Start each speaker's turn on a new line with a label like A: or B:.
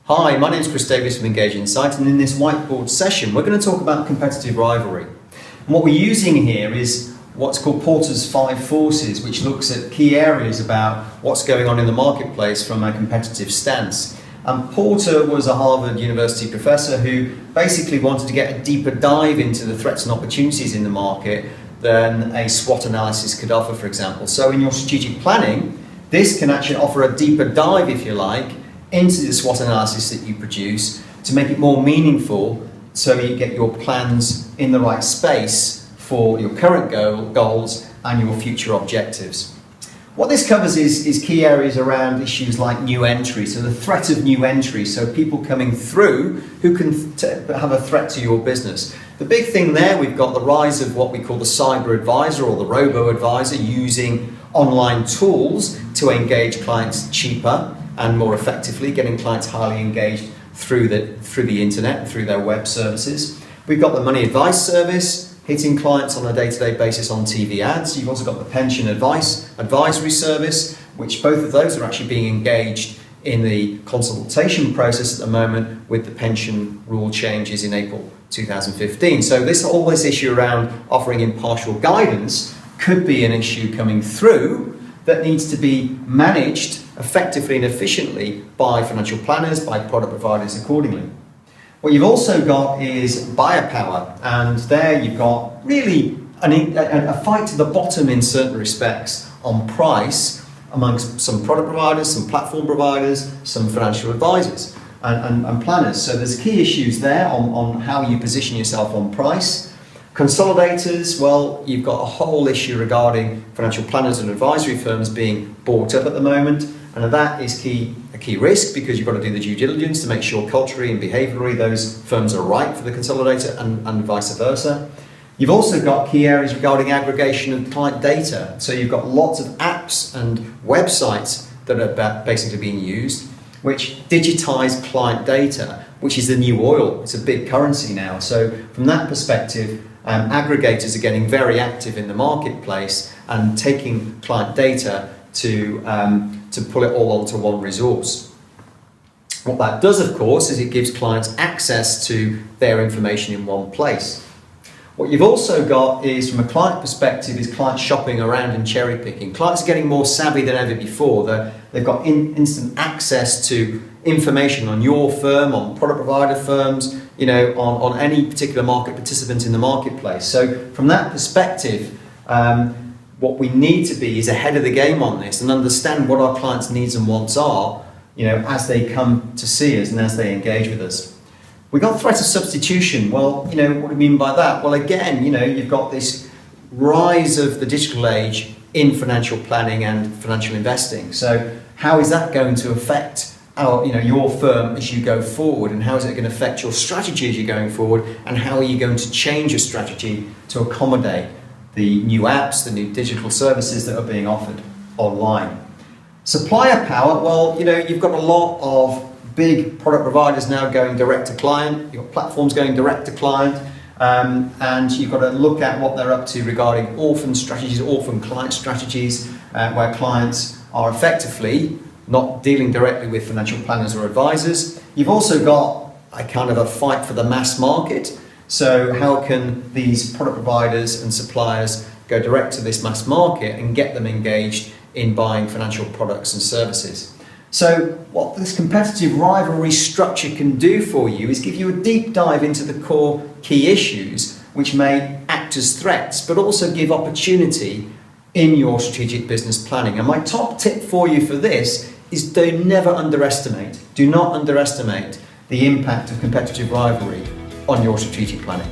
A: Hi, my name is Chris Davis from Engage Insight, and in this whiteboard session we're going to talk about competitive rivalry. And what we're using here is what's called Porter's 5 forces, which looks at key areas about what's going on in the marketplace from a competitive stance. And Porter was a Harvard University professor who basically wanted to get a deeper dive into the threats and opportunities in the market than a SWOT analysis could offer, for example. So in your strategic planning, this can actually offer a deeper dive, if you like, into the SWOT analysis that you produce to make it more meaningful so you get your plans in the right space for your current goals and your future objectives. What this covers is key areas around issues like new entry, so the threat of new entry, so people coming through who can have a threat to your business. The big thing there, we've got the rise of what we call the cyber advisor or the robo-advisor, using online tools to engage clients cheaper and more effectively, getting clients highly engaged through the internet, through their web services. We've got the money advice service, hitting clients on a day-to-day basis on TV ads. You've also got the pension advisory service, which both of those are actually being engaged in the consultation process at the moment with the pension rule changes in April 2015. So all this issue around offering impartial guidance could be an issue coming through that needs to be managed effectively and efficiently by financial planners, by product providers accordingly. What you've also got is Biopower, and there you've got really a fight to the bottom in certain respects on price amongst some product providers, some platform providers, some financial advisors and planners. So there's key issues there on how you position yourself on price. Consolidators, well, you've got a whole issue regarding financial planners and advisory firms being bought up at the moment, and that is a key risk because you've got to do the due diligence to make sure culturally and behaviourally those firms are right for the consolidator and vice versa. You've also got key areas regarding aggregation of client data. So you've got lots of apps and websites that are basically being used which digitize client data, which is the new oil. It's a big currency now. So from that perspective, aggregators are getting very active in the marketplace and taking client data to pull it all onto one resource. What that does, of course, is it gives clients access to their information in one place. What you've also got is, from a client perspective, is clients shopping around and cherry picking. Clients are getting more savvy than ever before. They've got instant access to information on your firm, on product provider firms, on any particular market participant in the marketplace. So from that perspective, what we need to be is ahead of the game on this and understand what our clients' needs and wants are, as they come to see us and as they engage with us. We've got threat of substitution. Well, what do you mean by that? Well, again, you've got this rise of the digital age in financial planning and financial investing. So how is that going to affect your firm as you go forward, and how is it going to affect your strategy as you're going forward, and how are you going to change your strategy to accommodate the new apps, the new digital services that are being offered online? Supplier power, well, you've got a lot of big product providers now going direct to client, you've got platforms going direct to client, and you've got to look at what they're up to regarding orphan client strategies, where clients are effectively not dealing directly with financial planners or advisors. You've also got a fight for the mass market. So how can these product providers and suppliers go direct to this mass market and get them engaged in buying financial products and services? So what this competitive rivalry structure can do for you is give you a deep dive into the core key issues which may act as threats, but also give opportunity in your strategic business planning. And my top tip for you for this is do not underestimate the impact of competitive rivalry on your strategic planning.